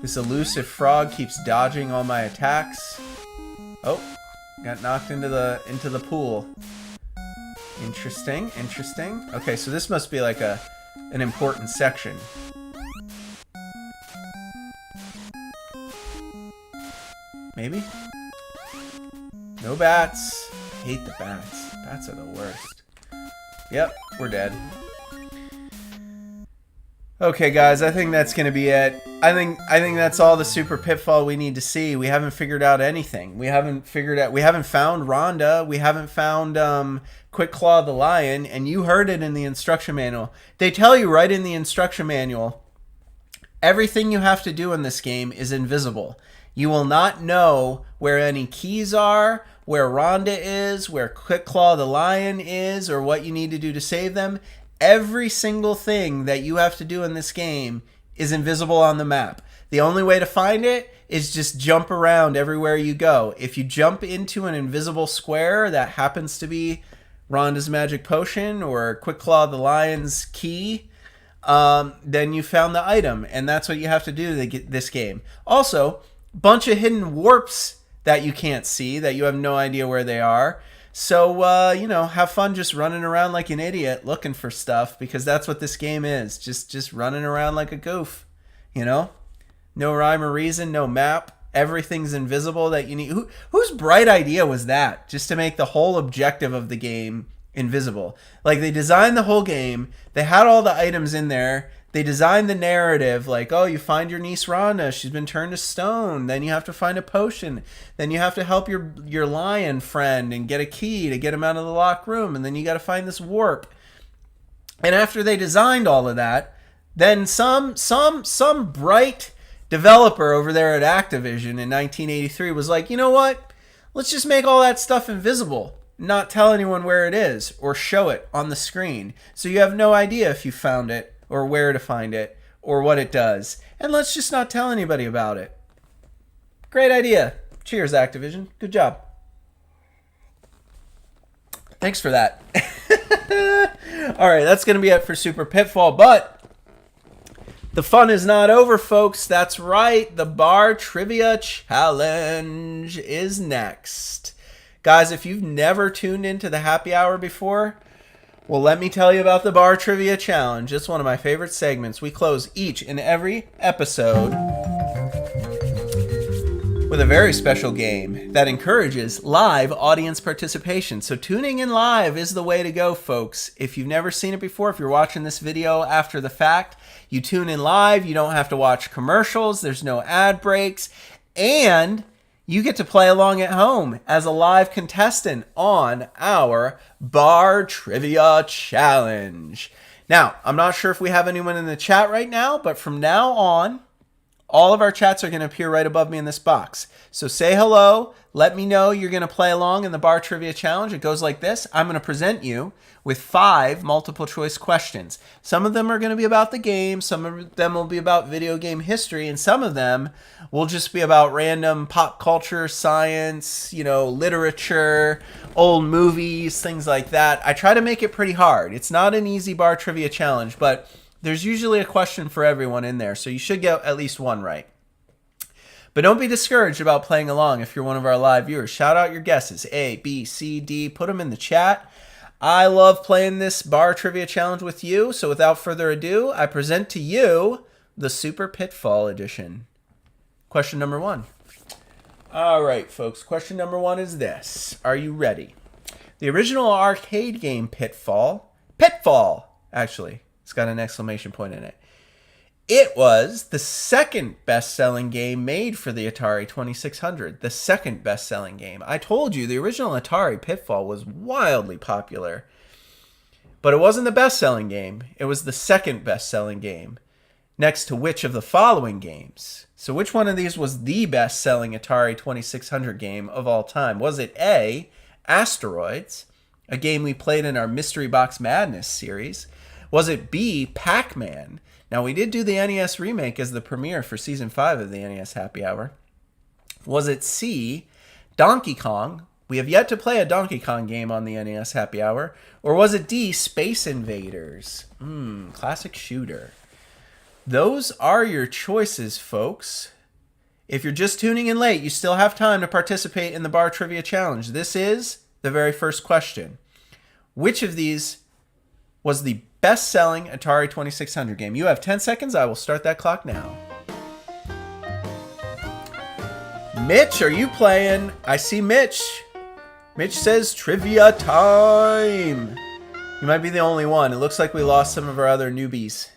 This elusive frog keeps dodging all my attacks. Oh, got knocked into the pool. Interesting, interesting. Okay, so this must be like an important section. Maybe? No bats. I hate the bats. Bats are the worst. Yep, we're dead. Okay, guys, I think that's gonna be it. I think that's all the Super Pitfall we need to see. We haven't figured out anything. We haven't found Rhonda. We haven't found Quick Claw the Lion, and you heard it in the instruction manual. They tell you right in the instruction manual, everything you have to do in this game is invisible. You will not know where any keys are, where Rhonda is, where Quick Claw the Lion is, or what you need to do to save them. Every single thing that you have to do in this game is invisible on the map. The only way to find it is just jump around everywhere you go. If you jump into an invisible square that happens to be Rhonda's magic potion or Quick Claw the Lion's key, then you found the item, and that's what you have to do to get this game. Also, bunch of hidden warps that you can't see, that you have no idea where they are. So, you know, have fun just running around like an idiot looking for stuff, because that's what this game is. Just running around like a goof, you know? No rhyme or reason, no map. Everything's invisible that you need. Whose bright idea was that? Just to make the whole objective of the game invisible. Like, they designed the whole game. They had all the items in there. They designed the narrative like, oh, you find your niece Rhonda. She's been turned to stone. Then you have to find a potion. Then you have to help your lion friend and get a key to get him out of the locked room. And then you got to find this warp. And after they designed all of that, then some bright developer over there at Activision in 1983 was like, you know what? Let's just make all that stuff invisible. Not tell anyone where it is or show it on the screen. So you have no idea if you found it, or where to find it, or what it does. And let's just not tell anybody about it. Great idea. Cheers, Activision. Good job. Thanks for that. Alright, that's going to be it for Super Pitfall, but the fun is not over, folks. That's right. The Bar Trivia Challenge is next. Guys, if you've never tuned into the Happy Hour before, well, let me tell you about the Bar Trivia Challenge. It's one of my favorite segments. We close each and every episode with a very special game that encourages live audience participation. So tuning in live is the way to go, folks. If you've never seen it before, if you're watching this video after the fact, you tune in live. You don't have to watch commercials. There's no ad breaks. And you get to play along at home as a live contestant on our Bar Trivia Challenge. Now, I'm not sure if we have anyone in the chat right now, but from now on, all of our chats are going to appear right above me in this box. So say hello. Let me know you're going to play along in the Bar Trivia Challenge. It goes like this. I'm going to present you with 5 multiple choice questions. Some of them are going to be about the game. Some of them will be about video game history. And some of them will just be about random pop culture, science, literature, old movies, things like that. I try to make it pretty hard. It's not an easy Bar Trivia Challenge, but there's usually a question for everyone in there, so you should get at least one right. But don't be discouraged about playing along if you're one of our live viewers. Shout out your guesses, A, B, C, D. Put them in the chat. I love playing this Bar Trivia Challenge with you, so without further ado, I present to you the Super Pitfall edition. Question number 1. All right, folks. Question number 1 is this. Are you ready? The original arcade game Pitfall, actually. It's got an exclamation point in it. It was the second best-selling game made for the Atari 2600. The second best-selling game. I told you the original Atari Pitfall was wildly popular. But it wasn't the best-selling game. It was the second best-selling game. Next to which of the following games? So which one of these was the best-selling Atari 2600 game of all time? Was it A, Asteroids, a game we played in our Mystery Box Madness series? Was it B, Pac-Man? Now, we did do the NES remake as the premiere for Season 5 of the NES Happy Hour. Was it C, Donkey Kong? We have yet to play a Donkey Kong game on the NES Happy Hour. Or was it D, Space Invaders? Classic shooter. Those are your choices, folks. If you're just tuning in late, you still have time to participate in the Bar Trivia Challenge. This is the very first question. Which of these was the best-selling Atari 2600 game? You have 10 seconds. I will start that clock now. Mitch, are you playing? I see Mitch. Mitch says trivia time. You might be the only one. It looks like we lost some of our other newbies.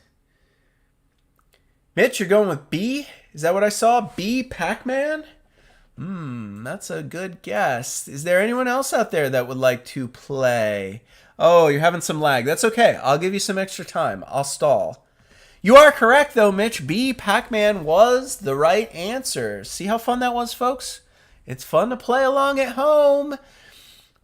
Mitch, you're going with B? Is that what I saw? B, Pac-Man? That's a good guess. Is there anyone else out there that would like to play? Oh, you're having some lag. That's okay. I'll give you some extra time. I'll stall. You are correct, though, Mitch. B, Pac-Man was the right answer. See how fun that was, folks? It's fun to play along at home.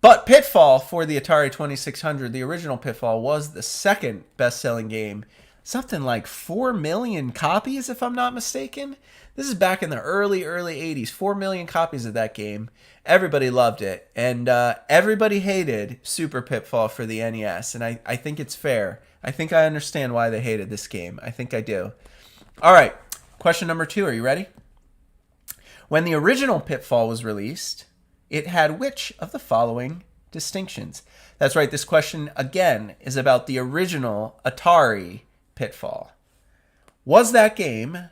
But Pitfall for the Atari 2600, the original Pitfall, was the second best-selling game. Something like 4 million copies, if I'm not mistaken. This is back in the early 80s. 4 million copies of that game. Everybody loved it. And everybody hated Super Pitfall for the NES. And I think it's fair. I think I understand why they hated this game. I think I do. All right. Question number 2. Are you ready? When the original Pitfall was released, it had which of the following distinctions? That's right. This question, again, is about the original Atari Pitfall. Was that game,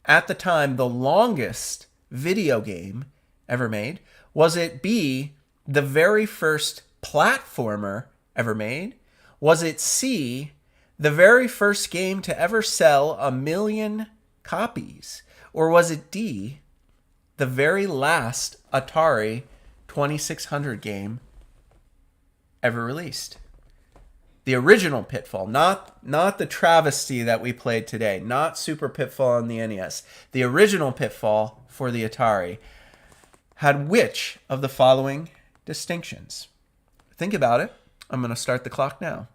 at the time, the longest video game ever made? Was it B, the very first platformer ever made? Was it C, the very first game to ever sell 1 million copies? Or was it D, the very last Atari 2600 game ever released? The original Pitfall, not the travesty that we played today, not Super Pitfall on the NES. The original Pitfall for the Atari had which of the following distinctions? Think about it. I'm going to start the clock now.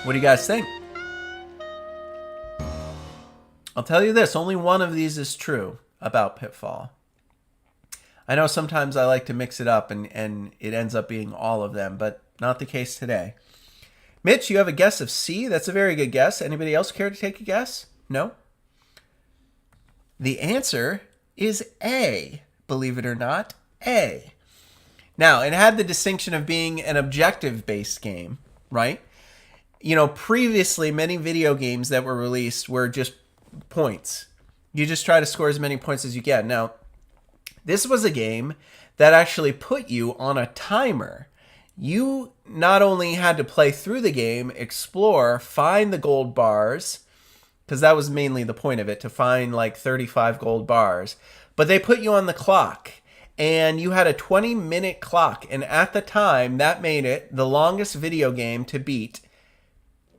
What do you guys think? I'll tell you this, only one of these is true about Pitfall. I know sometimes I like to mix it up and it ends up being all of them, but not the case today. Mitch, you have a guess of C? That's a very good guess. Anybody else care to take a guess? No? The answer is A, believe it or not, A. Now, it had the distinction of being an objective-based game, right? You know, previously, many video games that were released were just points. You just try to score as many points as you can. Now, this was a game that actually put you on a timer. you not only had to play through the game, explore, find the gold bars, because that was mainly the point of it, to find like 35 gold bars, but they put you on the clock, and you had a 20-minute clock, and at the time, that made it the longest video game to beat,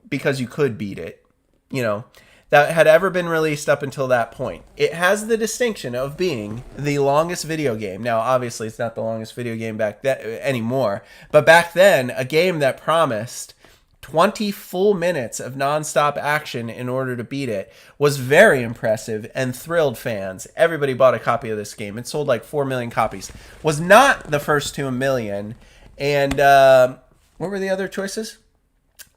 because you could beat it, you know, that had ever been released up until that point. It has the distinction of being the longest video game. Now, obviously, it's not the longest video game back then anymore, but back then, a game that promised 20 full minutes of nonstop action in order to beat it was very impressive and thrilled fans. Everybody bought a copy of this game. It sold like 4 million copies. Was not the first to a million. And what were the other choices?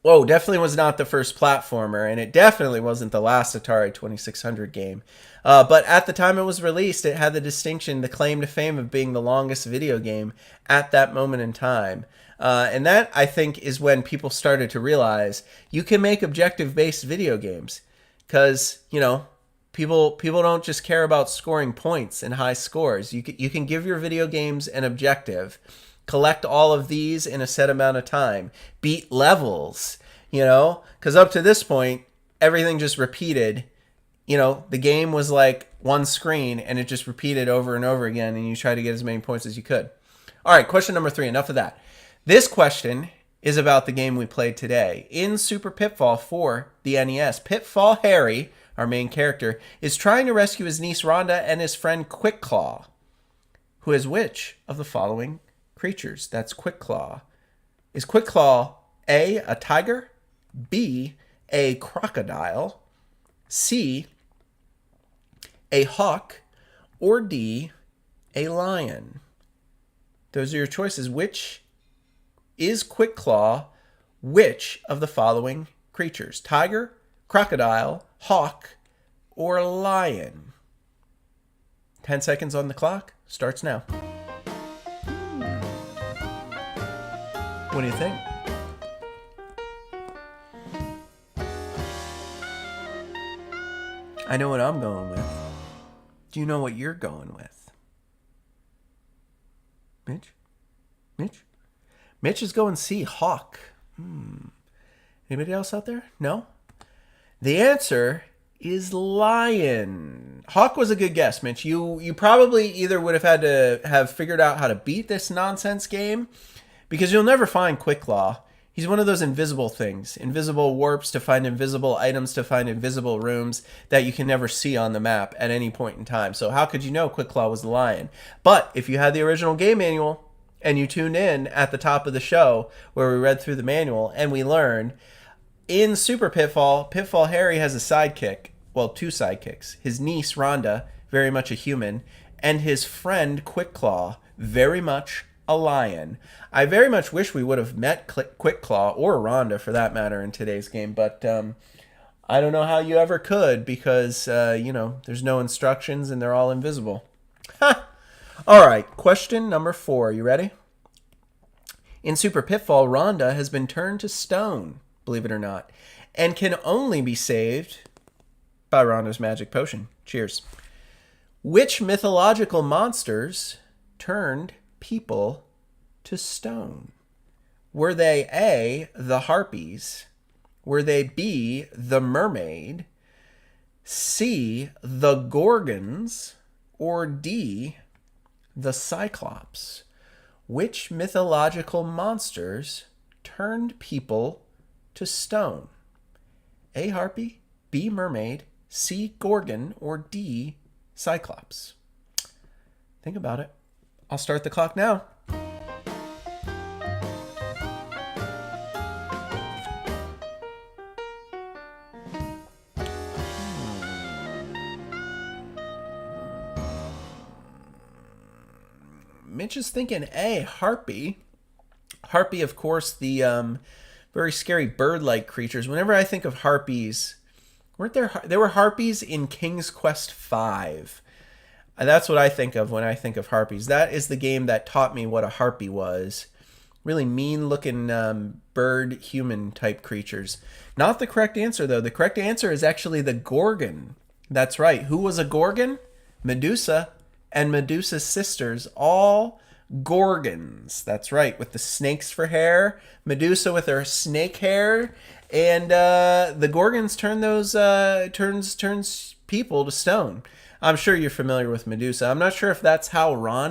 Whoa, definitely was not the first platformer, and it definitely wasn't the last Atari 2600 game. But at the time it was released, it had the distinction, the claim to fame of being the longest video game at that moment in time. And that, I think, is when people started to realize you can make objective-based video games. Because, you know, people don't just care about scoring points and high scores. You can give your video games an objective. Collect all of these in a set amount of time. Beat levels, you know? Because up to this point, everything just repeated. You know, the game was like one screen, and it just repeated over and over again, and you try to get as many points as you could. All right, question number 3. Enough of that. This question is about the game we played today. In Super Pitfall for the NES, Pitfall Harry, our main character, is trying to rescue his niece Rhonda and his friend Quick Claw, who is which of the following creatures? That's Quick Claw. Is Quick Claw A tiger, B, a crocodile, C, a hawk, or D, a lion? Those are your choices. Which is Quick Claw which of the following creatures? Tiger, crocodile, hawk, or lion? 10 seconds on the clock. Starts now. What do you think? I know what I'm going with. Do you know what you're going with? Mitch? Mitch is going C, hawk. Anybody else out there? No? The answer is lion. Hawk was a good guess, Mitch. You probably either would have had to have figured out how to beat this nonsense game, because you'll never find Quick Claw. He's one of those invisible things. Invisible warps to find invisible items, to find invisible rooms that you can never see on the map at any point in time. So how could you know Quick Claw was the lion? But if you had the original game manual and you tuned in at the top of the show where we read through the manual and we learned, in Super Pitfall, Pitfall Harry has a sidekick. Well, 2 sidekicks. His niece, Rhonda, very much a human, and his friend, Quick Claw, very much a lion. I very much wish we would have met Quick Claw, or Rhonda for that matter, in today's game, but I don't know how you ever could, because, you know, there's no instructions and they're all invisible. Ha! All right, question number 4. You ready? In Super Pitfall, Rhonda has been turned to stone, believe it or not, and can only be saved by Rhonda's magic potion. Cheers. Which mythological monsters turned people to stone? Were they A, the Harpies? Were they B, the Mermaid? C, the Gorgons? Or D, the Cyclops? Which mythological monsters turned people to stone? A, Harpy, B, Mermaid, C, Gorgon, or D, Cyclops? Think about it. I'll start the clock now. Mitch is thinking A, Harpy. Harpy, of course, the very scary bird-like creatures. Whenever I think of Harpies, there were Harpies in King's Quest V. And that's what I think of when I think of Harpies. That is the game that taught me what a Harpy was. Really mean-looking bird-human type creatures. Not the correct answer, though. The correct answer is actually the Gorgon. That's right. Who was a Gorgon? Medusa and Medusa's sisters, all Gorgons. That's right, with the snakes for hair. Medusa with her snake hair. And the Gorgons turns people to stone. I'm sure you're familiar with Medusa. I'm not sure if that's how our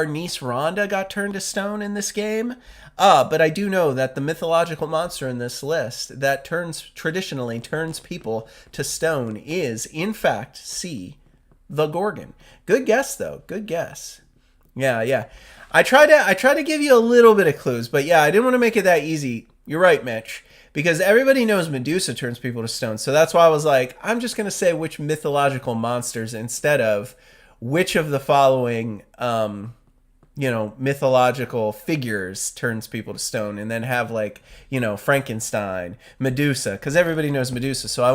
niece Rhonda got turned to stone in this game. But I do know that the mythological monster in this list that traditionally turns people to stone is, in fact, C, the Gorgon. Good guess, though. Good guess. Yeah. I try to give you a little bit of clues, but yeah, I didn't want to make it that easy. You're right, Mitch. Because everybody knows Medusa turns people to stone. So that's why I was like, I'm just going to say which mythological monsters instead of which of the following, mythological figures turns people to stone, and then have Frankenstein, Medusa, because everybody knows Medusa. So I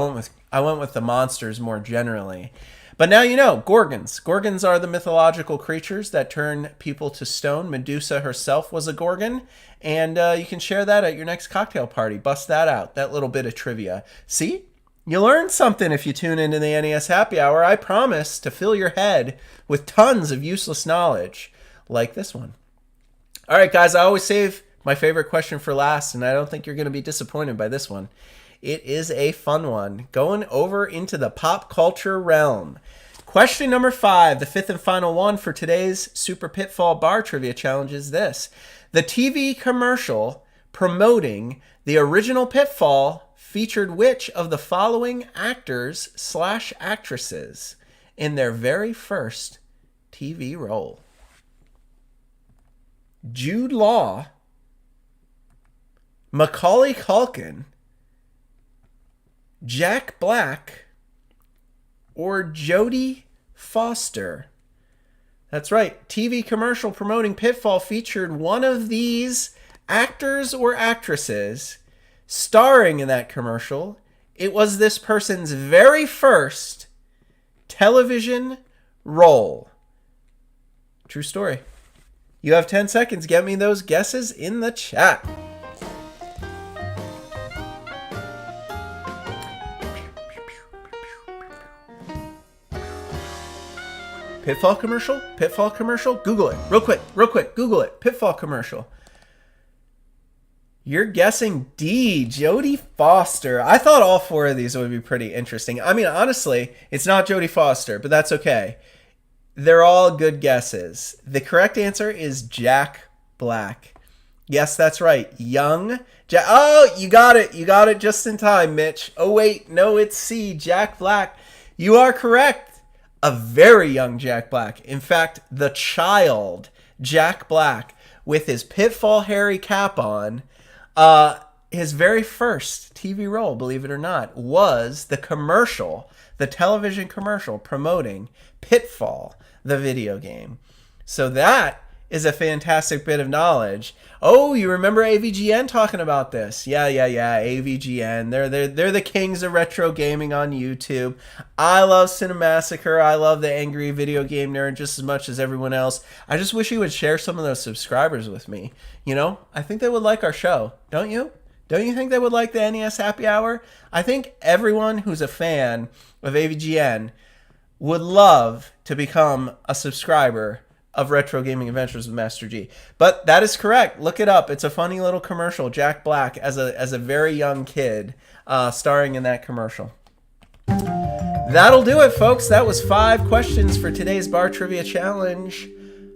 went with the monsters more generally. But now you know, Gorgons. Gorgons are the mythological creatures that turn people to stone. Medusa herself was a Gorgon, and you can share that at your next cocktail party. Bust that out, that little bit of trivia. See? You learn something if you tune into the NES Happy Hour. I promise to fill your head with tons of useless knowledge like this one. All right, guys, I always save my favorite question for last, and I don't think you're going to be disappointed by this one. It is a fun one, going over into the pop culture realm. Question number 5, the fifth and final one for today's Super Pitfall Bar Trivia Challenge is this. The TV commercial promoting the original Pitfall featured which of the following actors/actresses in their very first TV role? Jude Law, Macaulay Culkin, Jack Black, or Jodie Foster? That's right. TV commercial promoting Pitfall featured one of these actors or actresses starring in that commercial. It was this person's very first television role. True story. You have 10 seconds. Get me those guesses in the chat. Pitfall commercial? Pitfall commercial? Google it. Real quick. Google it. Pitfall commercial. You're guessing D, Jodie Foster. I thought all 4 of these would be pretty interesting. I mean, honestly, it's not Jodie Foster, but that's okay. They're all good guesses. The correct answer is Jack Black. Yes, that's right. Young Jack. Oh, you got it. You got it just in time, Mitch. Oh, wait. No, it's C, Jack Black. You are correct. A very young Jack Black. In fact, the child Jack Black with his Pitfall Harry cap on, his very first TV role, believe it or not, was the television commercial promoting Pitfall, the video game. So that is a fantastic bit of knowledge. Oh, you remember AVGN talking about this? Yeah, AVGN. They're the kings of retro gaming on YouTube. I love Cinemassacre. I love the Angry Video Game Nerd just as much as everyone else. I just wish you would share some of those subscribers with me. You know, I think they would like our show. Don't you? Don't you think they would like the NES Happy Hour? I think everyone who's a fan of AVGN would love to become a subscriber of Retro Gaming Adventures with Master G. But that is correct. Look it up. It's a funny little commercial. Jack Black as a very young kid starring in that commercial. That'll do it, folks. That was 5 questions for today's Bar Trivia Challenge.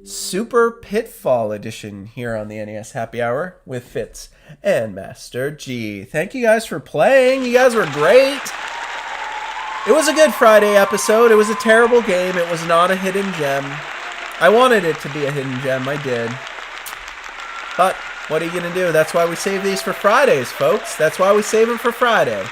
Super Pitfall edition here on the NES Happy Hour with Fitz and Master G. Thank you guys for playing. You guys were great. It was a good Friday episode. It was a terrible game. It was not a hidden gem. I wanted it to be a hidden gem. I did. But what are you going to do? That's why we save these for Fridays, folks. That's why we save them for Friday.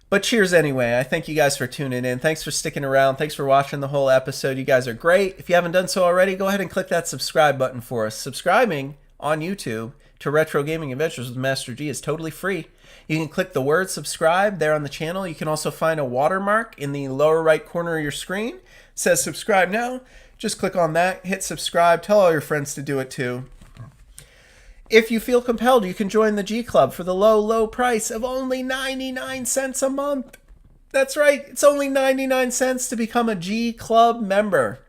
But cheers anyway. I thank you guys for tuning in. Thanks for sticking around. Thanks for watching the whole episode. You guys are great. If you haven't done so already, go ahead and click that subscribe button for us. Subscribing on YouTube to Retro Gaming Adventures with Master G is totally free. You can click the word subscribe there on the channel. You can also find a watermark in the lower right corner of your screen. It says subscribe now. Just click on that, hit subscribe, tell all your friends to do it too. If you feel compelled, you can join the G Club for the low, low price of only 99 cents a month. That's right. It's only 99 cents to become a G Club member.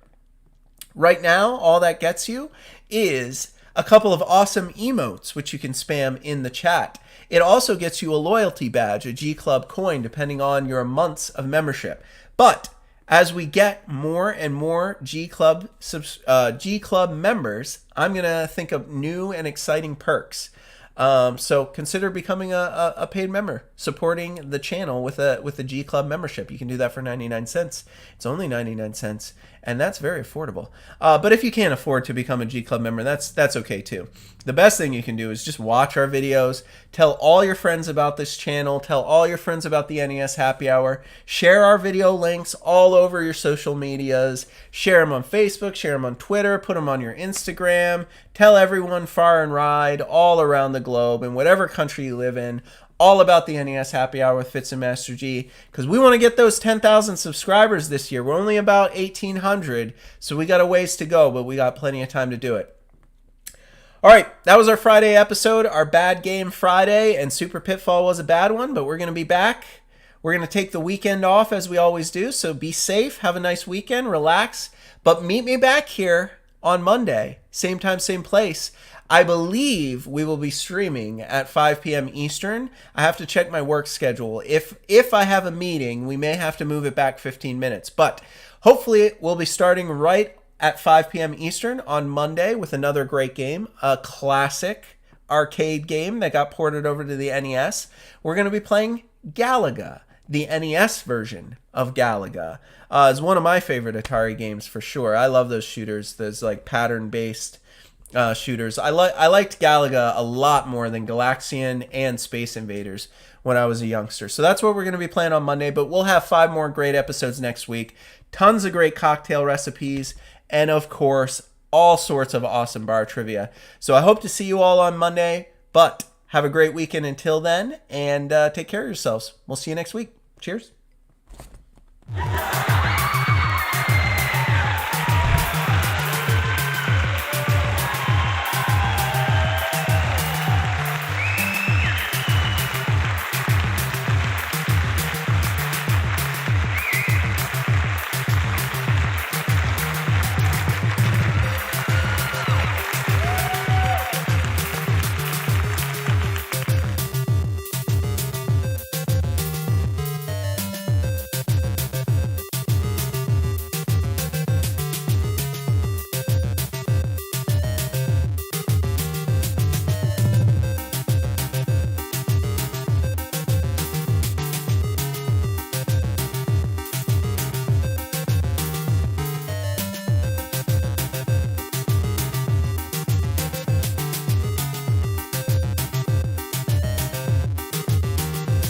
Right now, all that gets you is a couple of awesome emotes, which you can spam in the chat. It also gets you a loyalty badge, a G Club coin, depending on your months of membership. But as we get more and more G Club members, I'm going to think of new and exciting perks. So consider becoming a paid member, supporting the channel with a G Club membership. You can do that for 99 cents. It's only 99 cents, and that's very affordable. But if you can't afford to become a G Club member, that's okay too. The best thing you can do is just watch our videos, tell all your friends about this channel, tell all your friends about the NES Happy Hour, share our video links all over your social medias, share them on Facebook, share them on Twitter, put them on your Instagram, tell everyone far and wide all around the globe in whatever country you live in, all about the NES Happy Hour with Fitz and Master G, because we want to get those 10,000 subscribers this year. We're only about 1,800, so we got a ways to go, but we got plenty of time to do it. All right, that was our Friday episode, our Bad Game Friday, and Super Pitfall was a bad one, but we're going to be back. We're going to take the weekend off as we always do, so be safe, have a nice weekend, relax, but meet me back here on Monday, same time, same place. I believe we will be streaming at 5 p.m. Eastern. I have to check my work schedule. If I have a meeting, we may have to move it back 15 minutes, but hopefully we'll be starting right at 5 p.m. Eastern on Monday with another great game, a classic arcade game that got ported over to the NES. We're going to be playing Galaga, the NES version of Galaga. It's one of my favorite Atari games for sure. I love those shooters, those like pattern-based shooters. I liked Galaga a lot more than Galaxian and Space Invaders when I was a youngster. So that's what we're going to be playing on Monday, but we'll have 5 more great episodes next week. Tons of great cocktail recipes, and of course, all sorts of awesome bar trivia. So I hope to see you all on Monday, but have a great weekend until then, and take care of yourselves. We'll see you next week. Cheers.